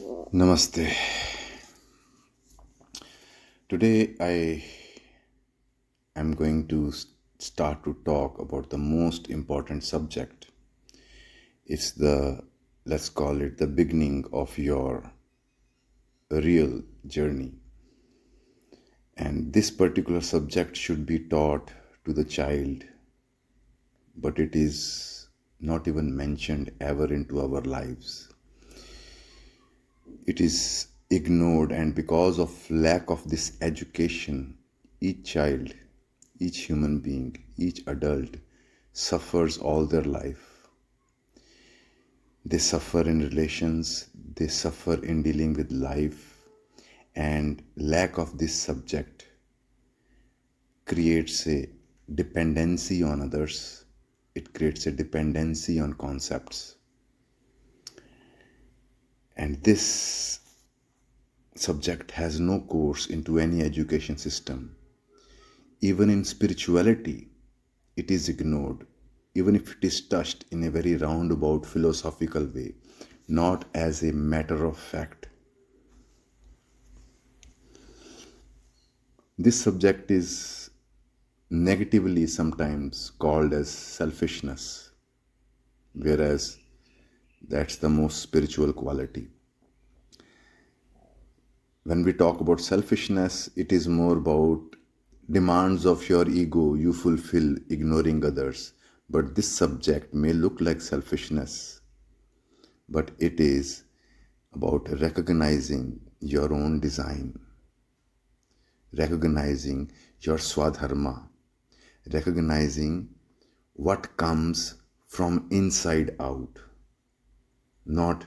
Namaste. Today I am going to start to talk about the most important subject. It's let's call it the beginning of your real journey. And this particular subject should be taught to the child, but it is not even mentioned ever into our lives. It is ignored, and because of lack of this education, each child, each human being, each adult suffers all their life. They suffer in relations, they suffer in dealing with life, and lack of this subject creates a dependency on others. It creates a dependency on concepts. And this subject has no course into any education system. Even in spirituality, it is ignored, even if it is touched in a very roundabout philosophical way, not as a matter of fact. This subject is negatively sometimes called as selfishness, whereas that's the most spiritual quality. When we talk about selfishness, it is more about demands of your ego you fulfill ignoring others. But this subject may look like selfishness, but it is about recognizing your own design, recognizing your swadharma, recognizing what comes from inside out, not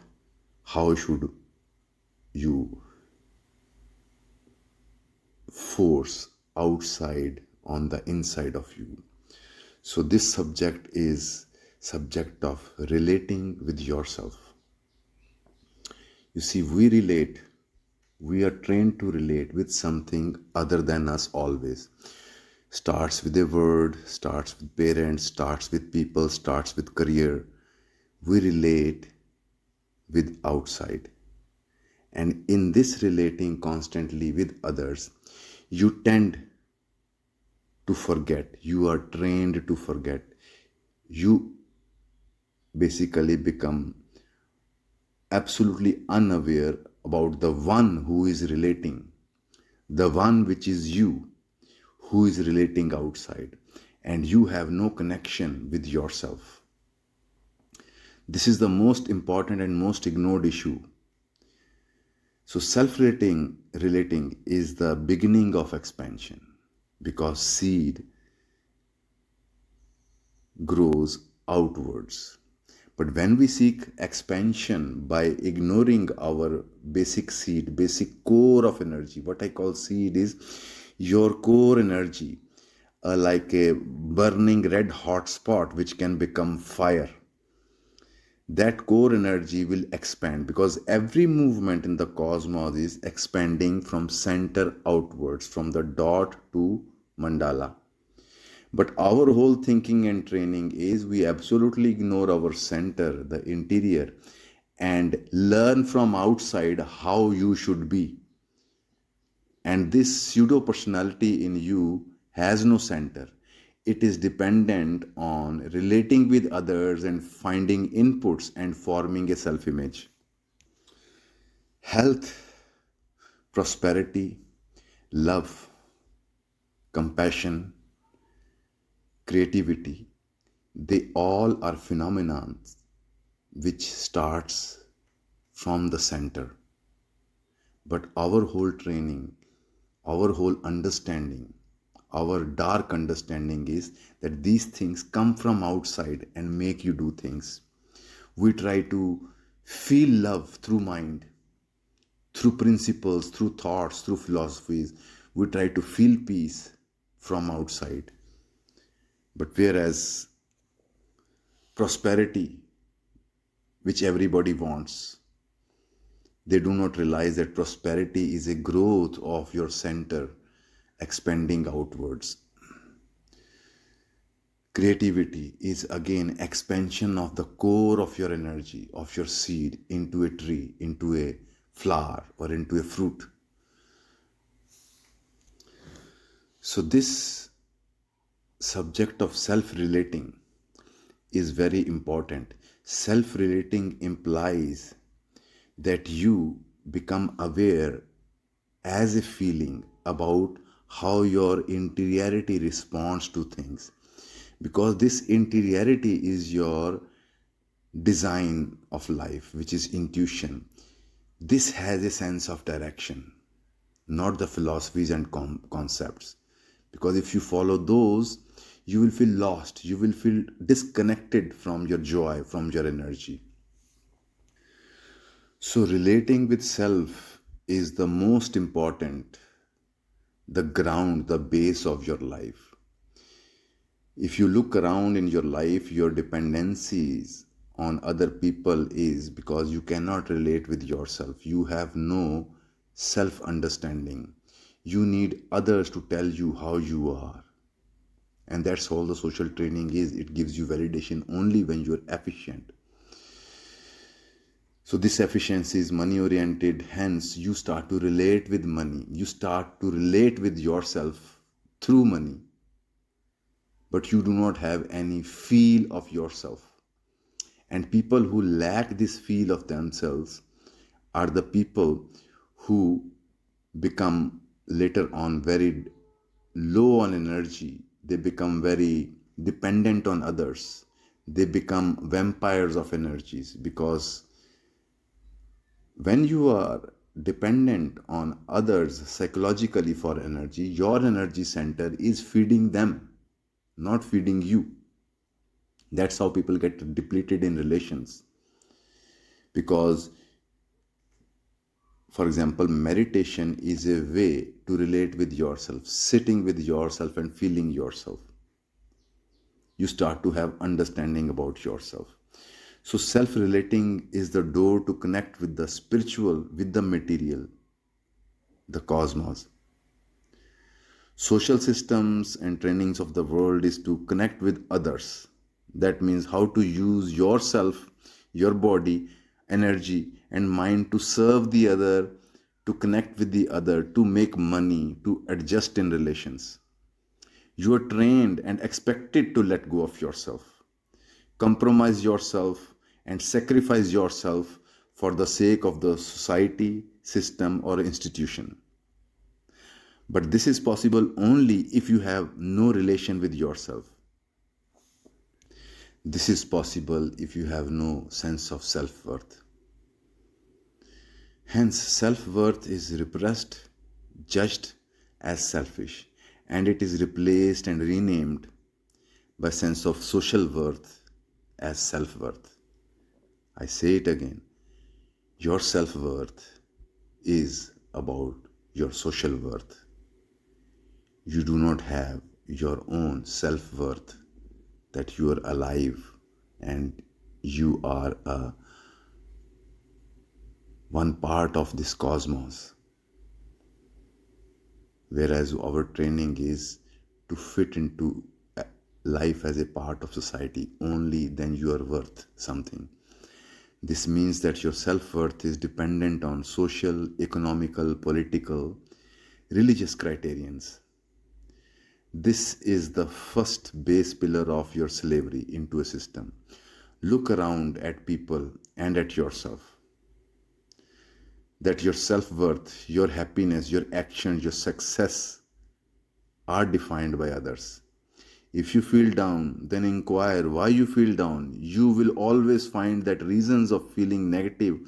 how should you force outside on the inside of you. So this subject is subject of relating with yourself. You see, we are trained to relate with something other than us always. Starts with a word, starts with parents, starts with people, starts with career. We relate with outside. And in this relating constantly with others, you tend to forget. You are trained to forget. You basically become absolutely unaware about the one who is relating, the one which is you, who is relating outside, and you have no connection with yourself. This is the most important and most ignored issue. So relating is the beginning of expansion, because seed grows outwards. But when we seek expansion by ignoring our basic seed, basic core of energy, what I call seed is your core energy, like a burning red hot spot which can become fire. That core energy will expand, because every movement in the cosmos is expanding from center outwards, from the dot to mandala. But our whole thinking and training is we absolutely ignore our center, the interior, and learn from outside how you should be. And this pseudo personality in you has no center. It is dependent on relating with others and finding inputs and forming a self image. Health, prosperity, love, compassion, creativity, they all are phenomena which starts from the center. But our whole training, our whole understanding, our dark understanding is that these things come from outside and make you do things. We try to feel love through mind, through principles, through thoughts, through philosophies. We try to feel peace from outside. But whereas prosperity, which everybody wants, they do not realize that prosperity is a growth of your center expanding outwards. Creativity is again expansion of the core of your energy, of your seed, into a tree, into a flower or into a fruit. So this subject of self-relating is very important. Self-relating implies that you become aware as a feeling about how your interiority responds to things, because this interiority is your design of life, which is intuition. This has a sense of direction, not the philosophies and concepts, because if you follow those, you will feel lost, you will feel disconnected from your joy, from your energy. So relating with self is the most important, the ground, the base of your life. If you look around in your life, your dependencies on other people is because you cannot relate with yourself. You have no self understanding. You need others to tell you how you are. And that's all the social training is. It gives you validation only when you're efficient. So this efficiency is money oriented. Hence, you start to relate with money. You start to relate with yourself through money. But you do not have any feel of yourself. And people who lack this feel of themselves are the people who become later on very low on energy. They become very dependent on others. They become vampires of energies, because when you are dependent on others psychologically for energy, your energy center is feeding them, not feeding you. That's how people get depleted in relations. Because, for example, meditation is a way to relate with yourself, sitting with yourself and feeling yourself. You start to have understanding about yourself. So self-relating is the door to connect with the spiritual, with the material, the cosmos. Social systems and trainings of the world is to connect with others. That means how to use yourself, your body, energy, and mind to serve the other, to connect with the other, to make money, to adjust in relations. You are trained and expected to let go of yourself, compromise yourself, and sacrifice yourself for the sake of the society, system, or institution. But this is possible only if you have no relation with yourself. This is possible if you have no sense of self-worth. Hence, self-worth is repressed, judged as selfish, and it is replaced and renamed by sense of social worth as self-worth. I say it again. Your self-worth is about your social worth. You do not have your own self-worth, that you are alive and you are one part of this cosmos. Whereas our training is to fit into life as a part of society, only then you are worth something. This means that your self-worth is dependent on social, economical, political, religious criterions. This is the first base pillar of your slavery into a system. Look around at people and at yourself. That your self-worth, your happiness, your actions, your success are defined by others. If you feel down, then inquire why you feel down. You will always find that reasons of feeling negative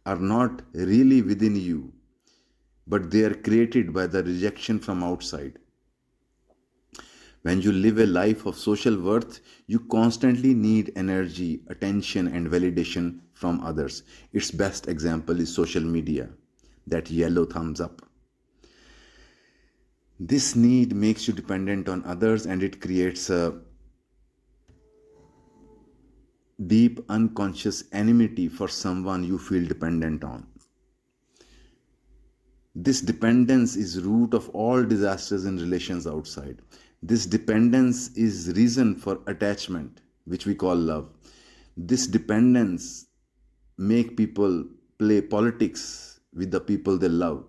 are not really within you, but they are created by the rejection from outside. When you live a life of social worth, you constantly need energy, attention, and validation from others. Its best example is social media, that yellow thumbs up. This need makes you dependent on others, and it creates a deep unconscious enmity for someone you feel dependent on. This dependence is root of all disasters in relations outside. This dependence is reason for attachment, which we call love. This dependence make people play politics with the people they love,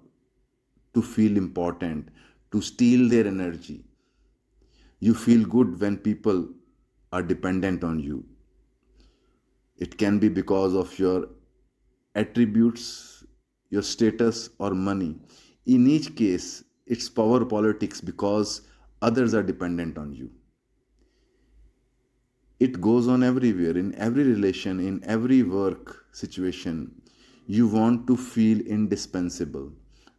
to feel important, to steal their energy. You feel good when people are dependent on you. It can be because of your attributes, your status, or money. In each case, it's power politics because others are dependent on you. It goes on everywhere, in every relation, in every work situation. You want to feel indispensable.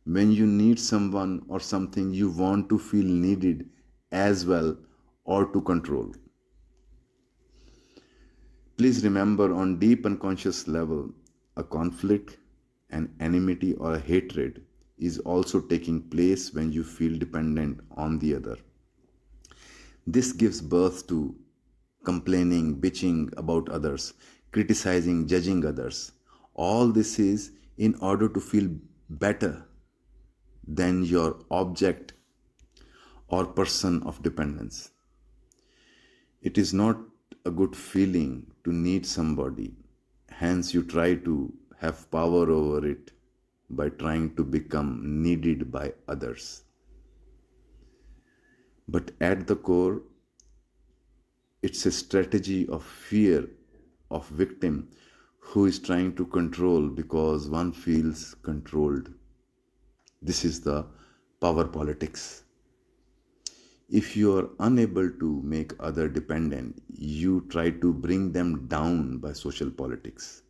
When you need someone or something, you want to feel needed as well, or to control. Please remember, on deep unconscious level, a conflict, an enmity, or a hatred is also taking place when you feel dependent on the other. This gives birth to complaining, bitching about others, criticizing, judging others. All this is in order to feel better than your object or person of dependence. It is not a good feeling to need somebody. Hence, you try to have power over it by trying to become needed by others. But at the core, it's a strategy of fear of victim who is trying to control because one feels controlled. This is the power politics. If you are unable to make other dependent, you try to bring them down by social politics.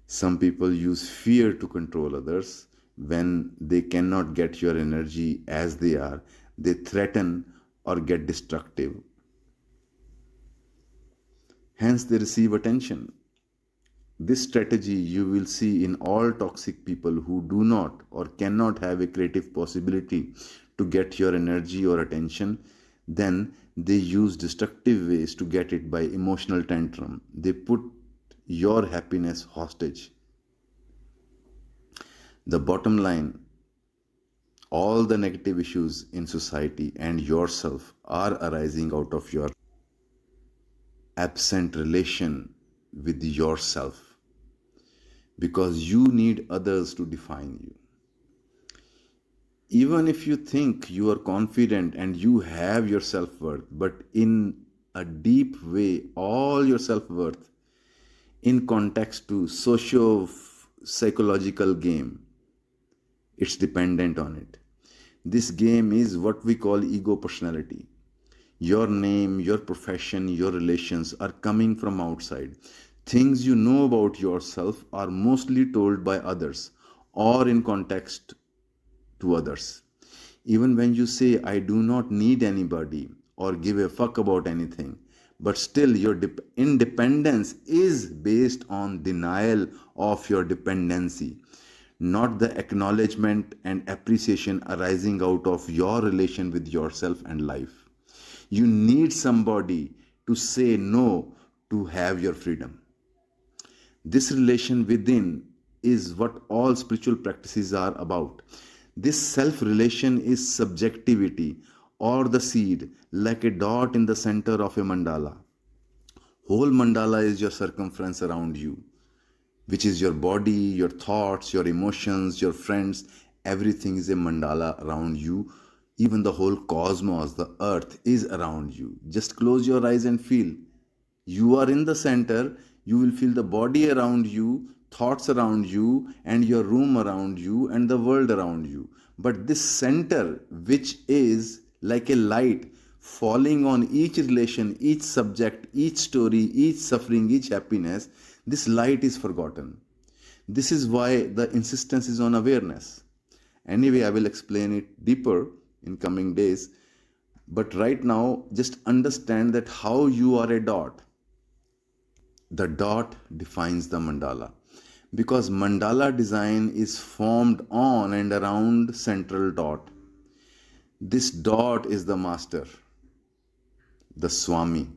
Some people use fear to control others. When they cannot get your energy as they are, they threaten or get destructive. Hence, they receive attention. This strategy you will see in all toxic people who do not or cannot have a creative possibility to get your energy or attention. Then they use destructive ways to get it by emotional tantrum. They put your happiness hostage. The bottom line, all the negative issues in society and yourself are arising out of your absent relation with yourself, because you need others to define you. Even if you think you are confident and you have your self-worth, but in a deep way, all your self-worth in context to socio-psychological game, it's dependent on it. This game is what we call ego personality. Your name, your profession, your relations are coming from outside. Things you know about yourself are mostly told by others or in context to others. Even when you say, I do not need anybody or give a fuck about anything, but still your independence is based on denial of your dependency, not the acknowledgement and appreciation arising out of your relation with yourself and life. You need somebody to say no to have your freedom. This relation within is what all spiritual practices are about. This self-relation is subjectivity, or the seed, like a dot in the center of a mandala. Whole mandala is your circumference around you, which is your body, your thoughts, your emotions, your friends. Everything is a mandala around you. Even the whole cosmos, the earth, is around you. Just close your eyes and feel. You are in the center. You will feel the body around you, thoughts around you, and your room around you, and the world around you. But this center, which is like a light falling on each relation, each subject, each story, each suffering, each happiness, this light is forgotten. This is why the insistence is on awareness. Anyway, I will explain it deeper in coming days. But right now, just understand that how you are a dot. The dot defines the mandala. Because mandala design is formed on and around central dot. This dot is the master, the Swami.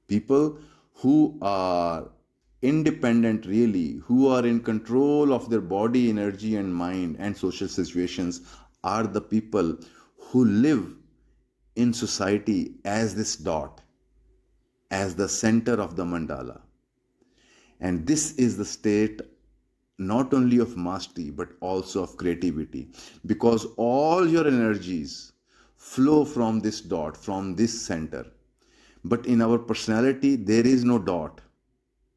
People who are independent really, who are in control of their body, energy and mind and social situations, are the people who live in society as this dot, as the center of the mandala. And this is the state not only of mastery but also of creativity, because all your energies flow from this dot, from this center. But in our personality there is no dot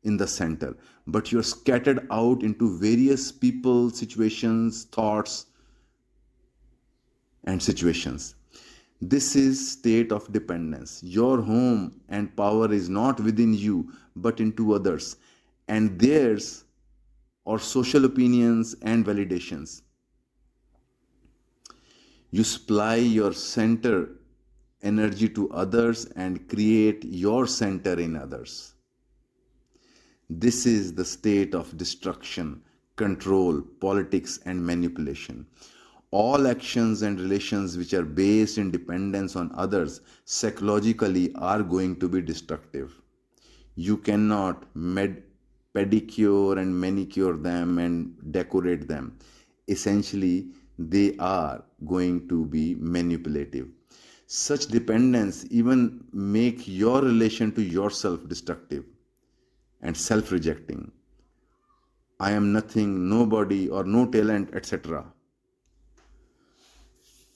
in the center, but you're scattered out into various people, situations, thoughts, and situations. This is state of dependence. Your home and power is not within you but into others and theirs, or social opinions and validations. You supply your center energy to others and create your center in others. This is the state of destruction, control, politics, and manipulation. All actions and relations which are based in dependence on others psychologically are going to be destructive. You cannot pedicure and manicure them and decorate them. Essentially, they are going to be manipulative. Such dependence even make your relation to yourself destructive and self-rejecting. I am nothing, nobody, or no talent, etc.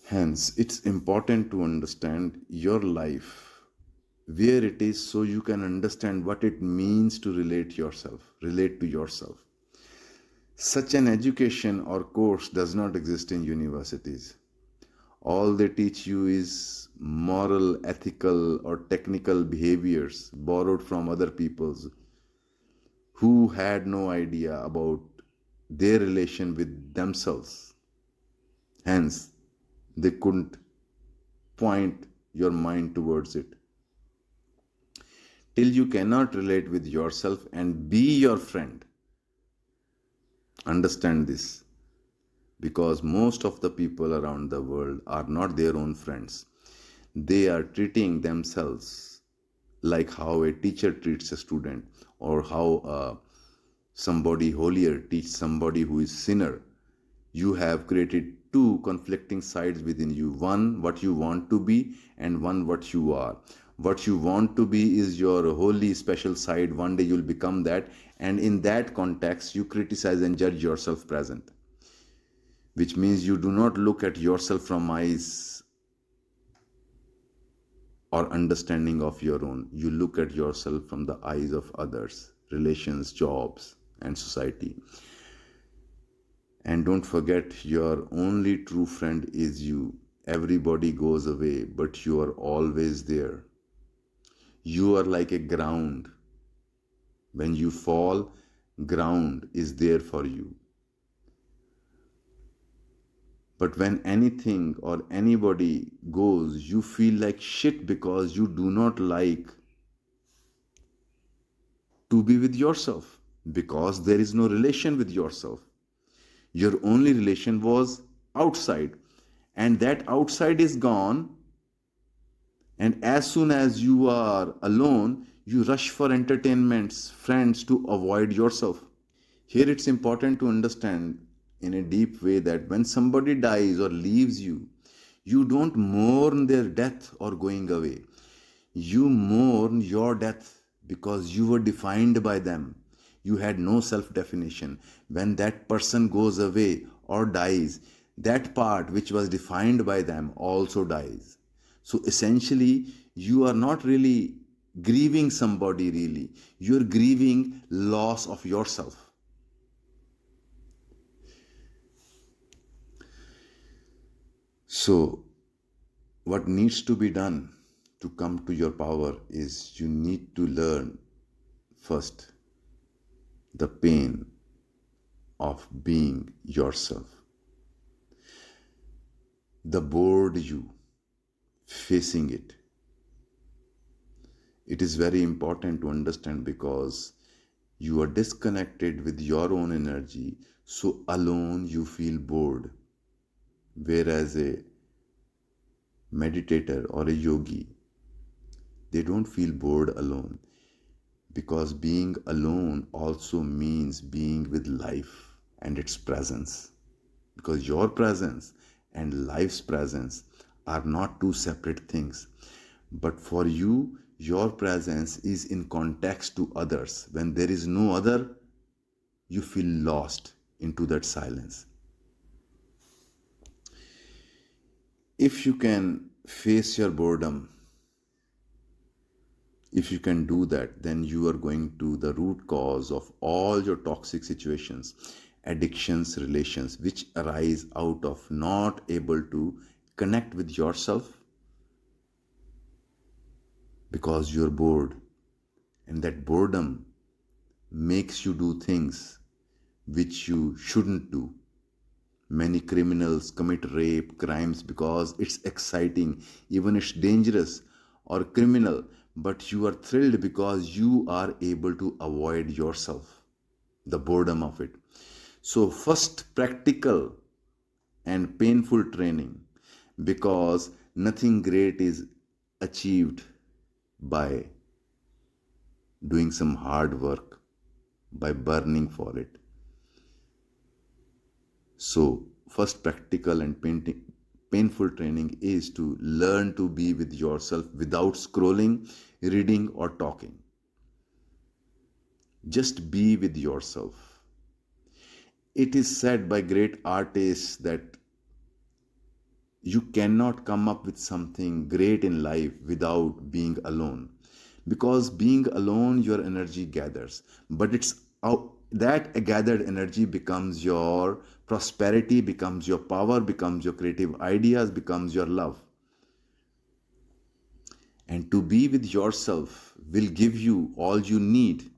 Hence, it's important to understand your life, where it is, so you can understand what it means to relate to yourself. Such an education or course does not exist in universities. All they teach you is moral, ethical, or technical behaviors borrowed from other people's who had no idea about their relation with themselves. Hence, they couldn't point your mind towards it. Till you cannot relate with yourself and be your friend. Understand this, because most of the people around the world are not their own friends. They are treating themselves like how a teacher treats a student, or how somebody holier teaches somebody who is sinner. You have created two conflicting sides within you, one what you want to be and one what you are. What you want to be is your holy special side. One day you'll become that, and in that context you criticize and judge yourself present, which means you do not look at yourself from eyes or understanding of your own. You look at yourself from the eyes of others, relations, jobs, and society. And don't forget, your only true friend is you. Everybody goes away, but you are always there. You are like a ground. When you fall, ground is there for you. But when anything or anybody goes, you feel like shit because you do not like to be with yourself, because there is no relation with yourself. Your only relation was outside, and that outside is gone. And as soon as you are alone, you rush for entertainments, friends to avoid yourself. Here it's important to understand in a deep way that when somebody dies or leaves you, you don't mourn their death or going away. You mourn your death because you were defined by them. You had no self-definition. When that person goes away or dies, that part which was defined by them also dies. So essentially, you are not really grieving somebody really. You're grieving loss of yourself. So, what needs to be done to come to your power is you need to learn first the pain of being yourself. The bored you, facing it. It is very important to understand because you are disconnected with your own energy, so alone you feel bored. Whereas a meditator or a yogi, they don't feel bored alone, because being alone also means being with life and its presence, because your presence and life's presence are not two separate things. But for you, your presence is in context to others. When there is no other, you feel lost. into that silence. If you can face your boredom, if you can do that, then you are going to the root cause of all your toxic situations, addictions, relations, which arise out of not able to connect with yourself because you're bored. And that boredom makes you do things which you shouldn't do. Many criminals commit rape, crimes because it's exciting, even it's dangerous or criminal, but you are thrilled because you are able to avoid yourself, the boredom of it. So, first, practical and painful training, because nothing great is achieved by doing some hard work, by burning for it. So, first practical and painful training is to learn to be with yourself without scrolling, reading, or talking. Just be with yourself. It is said by great artists that you cannot come up with something great in life without being alone. Because being alone, your energy gathers. But it's out, that gathered energy becomes your prosperity, becomes your power, becomes your creative ideas, becomes your love. And to be with yourself will give you all you need.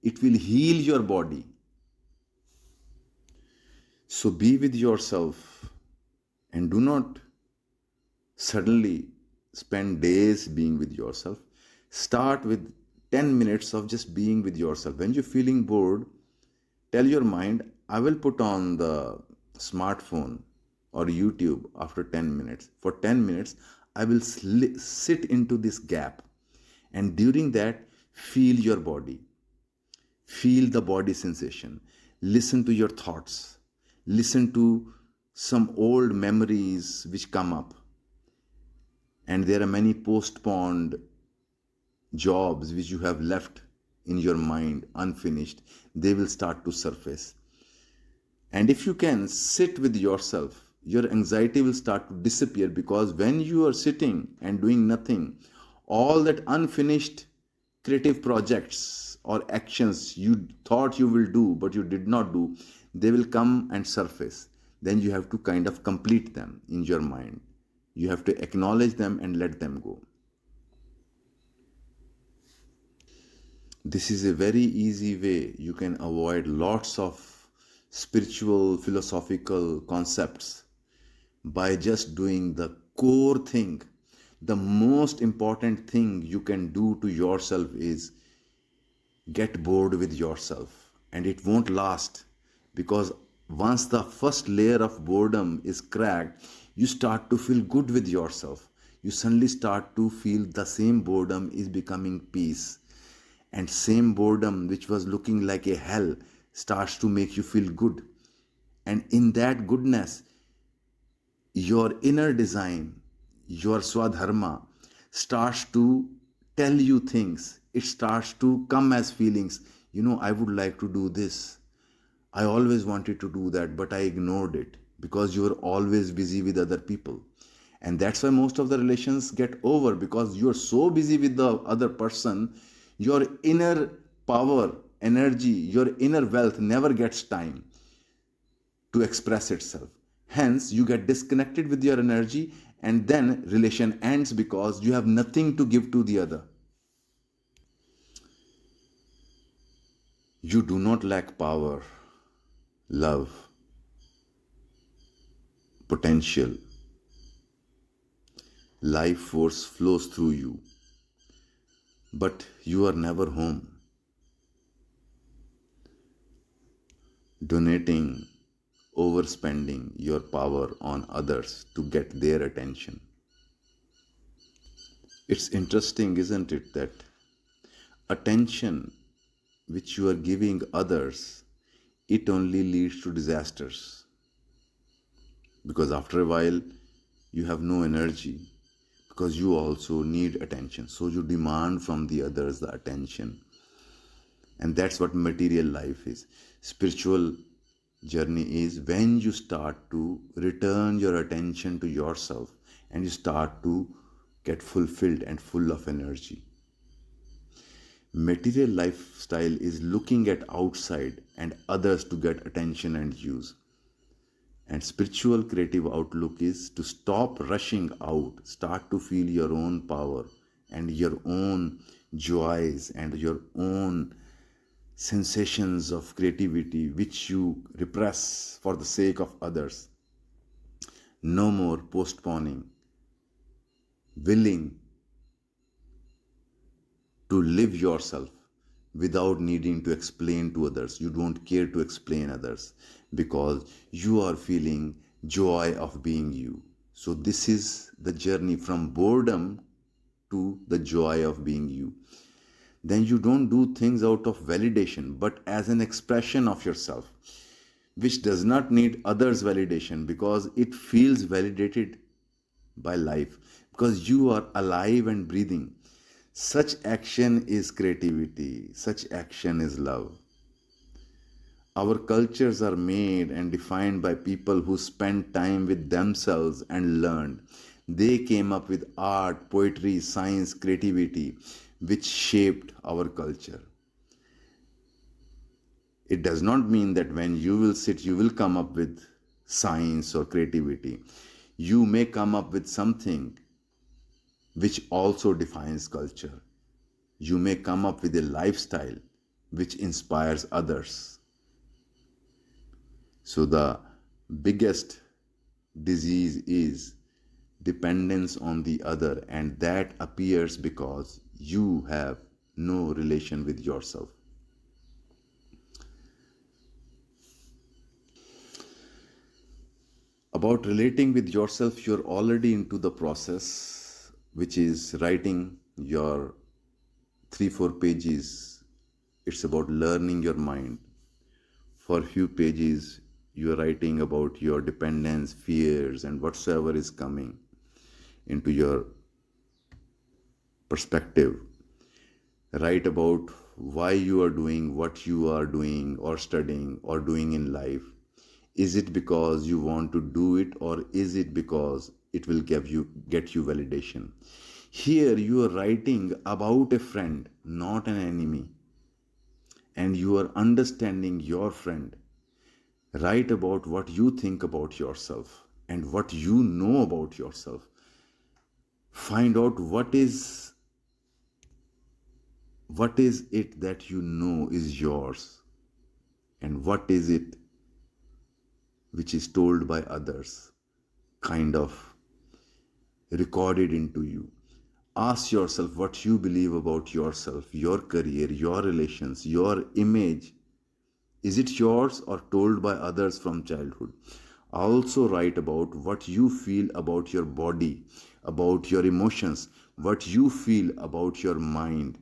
It will heal your body. So be with yourself and do not suddenly spend days being with yourself. Start with 10 minutes of just being with yourself. When you're feeling bored, tell your mind, I will put on the smartphone or YouTube after 10 minutes. For 10 minutes, I will sit into this gap. And during that, feel your body. Feel the body sensation. Listen to your thoughts. Listen to some old memories which come up. And there are many postponed jobs which you have left in your mind unfinished. They will start to surface. And if you can sit with yourself, your anxiety will start to disappear, because when you are sitting and doing nothing, all that unfinished creative projects or actions you thought you will do but you did not do, they will come and surface. Then you have to kind of complete them in your mind. You have to acknowledge them and let them go. This is a very easy way you can avoid lots of spiritual, philosophical concepts by just doing the core thing. The most important thing you can do to yourself is get bored with yourself, and it won't last, because once the first layer of boredom is cracked, you start to feel good with yourself. You suddenly start to feel the same boredom is becoming peace, and same boredom which was looking like a hell starts to make you feel good. And in that goodness, your inner design, your swadharma, starts to tell you things. It starts to come as feelings. I would like to do this. I always wanted to do that, but I ignored it because you were always busy with other people. And that's why most of the relations get over, because you're so busy with the other person, your inner power, energy, your inner wealth never gets time to express itself. Hence, you get disconnected with your energy, and then relation ends because you have nothing to give to the other. You do not lack power, love, potential. Life force flows through you, but you are never home. Donating, overspending your power on others to get their attention. It's interesting, isn't it, that attention which you are giving others, it only leads to disasters. Because after a while, you have no energy, because you also need attention. So you demand from the others the attention. And that's what material life is. Spiritual Journey is when you start to return your attention to yourself and you start to get fulfilled and full of energy. Material lifestyle is looking at outside and others to get attention and use. And spiritual creative outlook is to stop rushing out, start to feel your own power and your own joys and your own sensations of creativity which you repress for the sake of others. No more postponing, willing to live yourself without needing to explain to others. You don't care to explain others because you are feeling joy of being you. So this is the journey from boredom to the joy of being you. Then you don't do things out of validation but as an expression of yourself, which does not need others' validation because it feels validated by life because you are alive and breathing. Such action is creativity, such action is love. Our cultures are made and defined by people who spent time with themselves and learned. They came up with art, poetry, science, creativity, which shaped our culture. It does not mean that when you will sit, you will come up with science or creativity. You may come up with something which also defines culture. You may come up with a lifestyle which inspires others. So, the biggest disease is dependence on the other, and that appears because you have no relation with yourself. About relating with yourself, you're already into the process, which is writing your 3-4 pages. It's about learning your mind. For a few pages, you're writing about your dependence, fears, and whatsoever is coming into your perspective. Write about why you are doing what you are doing or studying or doing in life. Is it because you want to do it or is it because it will get you validation? Here you are writing about a friend, not an enemy, and you are understanding your friend. Write about what you think about yourself and what you know about yourself. Find out what is it that you know is yours and what is it which is told by others, kind of recorded into you. Ask yourself what you believe about yourself, your career, your relations, your image. Is it yours or told by others from childhood? Also write about what you feel about your body, about your emotions, what you feel about your mind.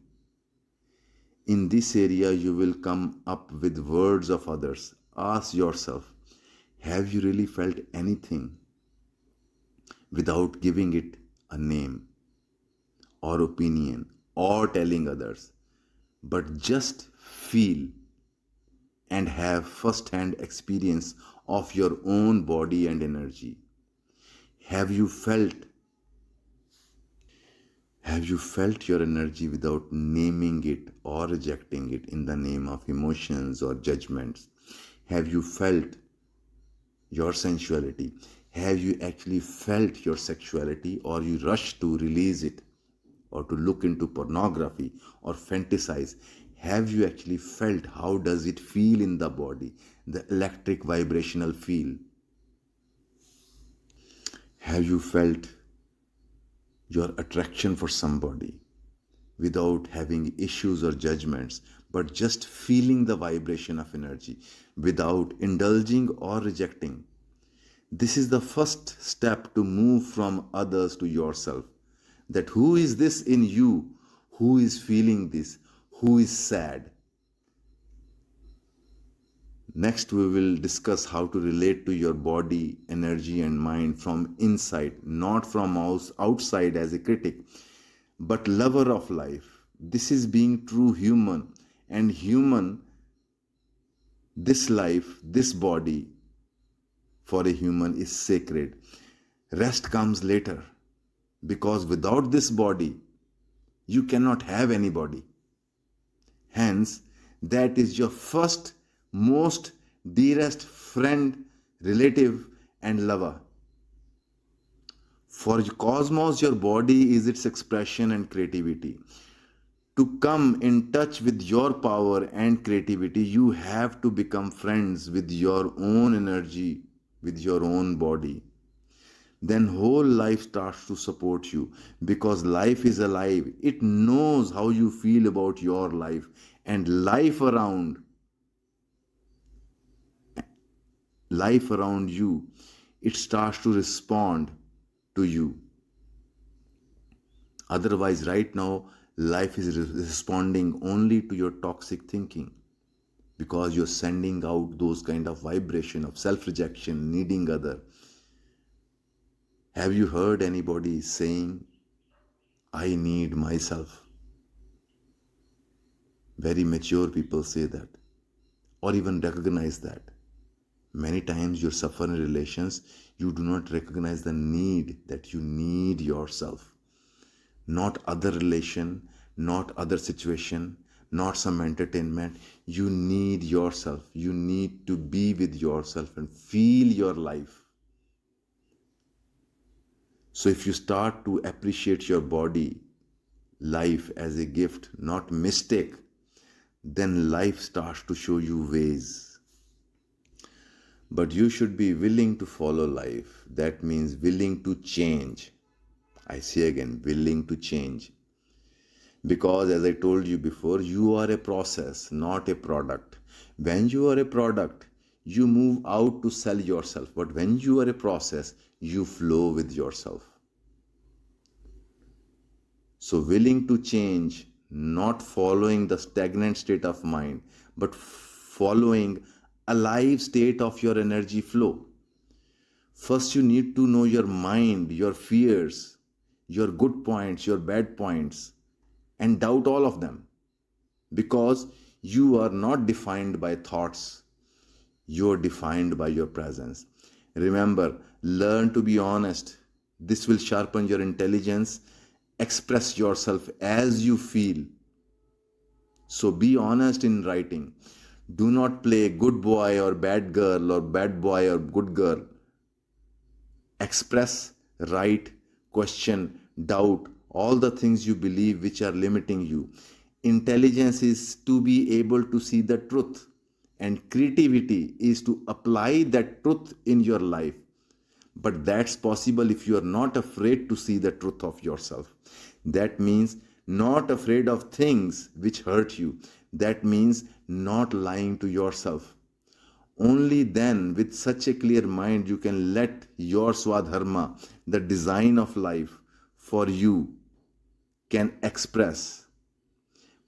In this area, you will come up with words of others. Ask yourself, have you really felt anything without giving it a name or opinion or telling others, but just feel and have first hand experience of your own body and energy? Have you felt have you felt your energy without naming it or rejecting it in the name of emotions or judgments? Have you felt your sensuality? Have you actually felt your sexuality or you rush to release it or to look into pornography or fantasize? Have you actually felt how does it feel in the body, the electric vibrational feel? Have you felt your attraction for somebody without having issues or judgments, but just feeling the vibration of energy without indulging or rejecting? This is the first step to move from others to yourself. That who is this in you? Who is feeling this? Who is sad? Next, we will discuss how to relate to your body, energy, and mind from inside, not from outside as a critic, but lover of life. This is being true human, and human This life, this body for a human is sacred. Rest comes later, because without this body, you cannot have any body. Hence, that is your first, most dearest friend, relative, and lover. For cosmos, your body is its expression and creativity. To come in touch with your power and creativity, you have to become friends with your own energy, with your own body. Then whole life starts to support you, because life is alive. It knows how you feel about your life, and life around you, it starts to respond to you. Otherwise, right now, life is responding only to your toxic thinking, because you're sending out those kind of vibration of self-rejection, needing other. Have you heard anybody saying, I need myself? Very mature people say that, or even recognize that. Many times you suffer in relations, you do not recognize the need that you need yourself. Not other relation, not other situation, not some entertainment. You need yourself. You need to be with yourself and feel your life. So if you start to appreciate your body, life as a gift, not mistake, then life starts to show you ways. But you should be willing to follow life. That means willing to change. I say again, willing to change. Because as I told you before, you are a process, not a product. When you are a product, you move out to sell yourself. But when you are a process, you flow with yourself. So willing to change, not following the stagnant state of mind, but following a live state of your energy flow. First, you need to know your mind, your fears, your good points, your bad points, and doubt all of them. Because you are not defined by thoughts, you are defined by your presence. Remember, learn to be honest. This will sharpen your intelligence. Express yourself as you feel. So be honest in writing. Do not play good boy or bad girl or bad boy or good girl. Express, write, question, doubt, all the things you believe which are limiting you. Intelligence is to be able to see the truth, and creativity is to apply that truth in your life. But that's possible if you are not afraid to see the truth of yourself. That means not afraid of things which hurt you. That means not lying to yourself. Only then, with such a clear mind, you can let your swadharma, the design of life for you, can express.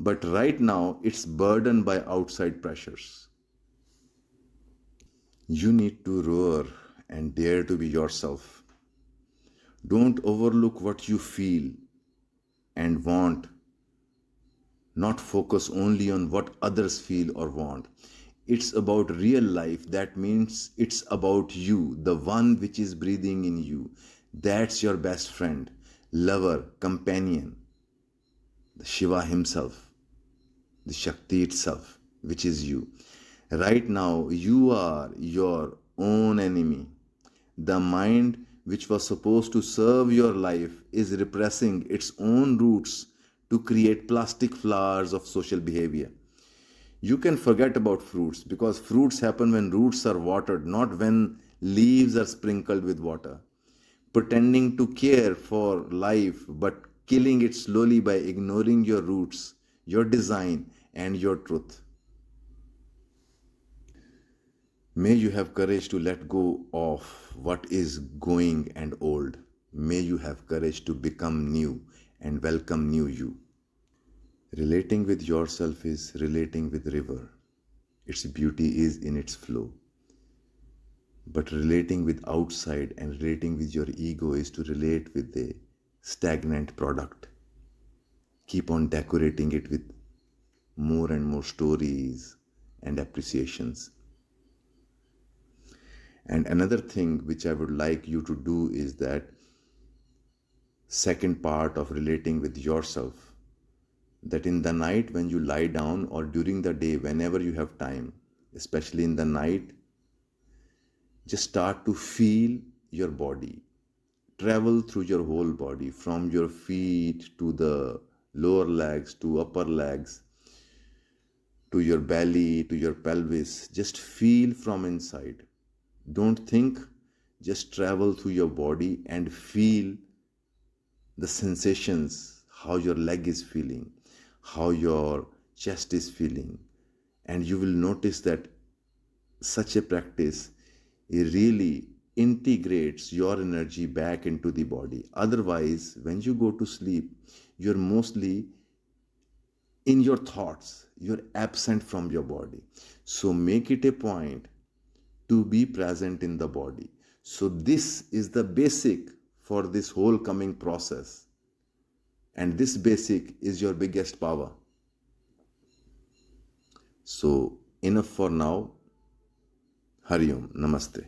But right now, it's burdened by outside pressures. You need to roar and dare to be yourself. Don't overlook what you feel and want. Not focus only on what others feel or want. It's about real life. That means it's about you, the one which is breathing in you. That's your best friend, lover, companion, the Shiva himself, the Shakti itself, which is you. Right now, you are your own enemy. The mind which was supposed to serve your life is repressing its own roots to create plastic flowers of social behavior. You can forget about fruits, because fruits happen when roots are watered, not when leaves are sprinkled with water. Pretending to care for life but killing it slowly by ignoring your roots, your design, and your truth. May you have courage to let go of what is going and old. May you have courage to become new and welcome new you. Relating with yourself is relating with river. Its beauty is in its flow. But relating with outside and relating with your ego is to relate with a stagnant product. Keep on decorating it with more and more stories and appreciations. And another thing which I would like you to do is that second part of relating with yourself, that in the night when you lie down or during the day, whenever you have time, especially in the night, just start to feel your body, travel through your whole body, from your feet to the lower legs to upper legs to your belly to your pelvis. Just feel from inside. Don't think, just travel through your body and feel the sensations, how your leg is feeling, how your chest is feeling. And you will notice that such a practice, it really integrates your energy back into the body. Otherwise, when you go to sleep, you're mostly in your thoughts, you're absent from your body. So make it a point to be present in the body. So this is the basic for this whole coming process. And this basic is your biggest power. So enough for now. Hari Om. Namaste.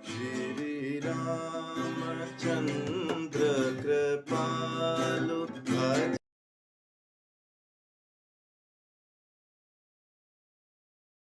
Shri Ramachandra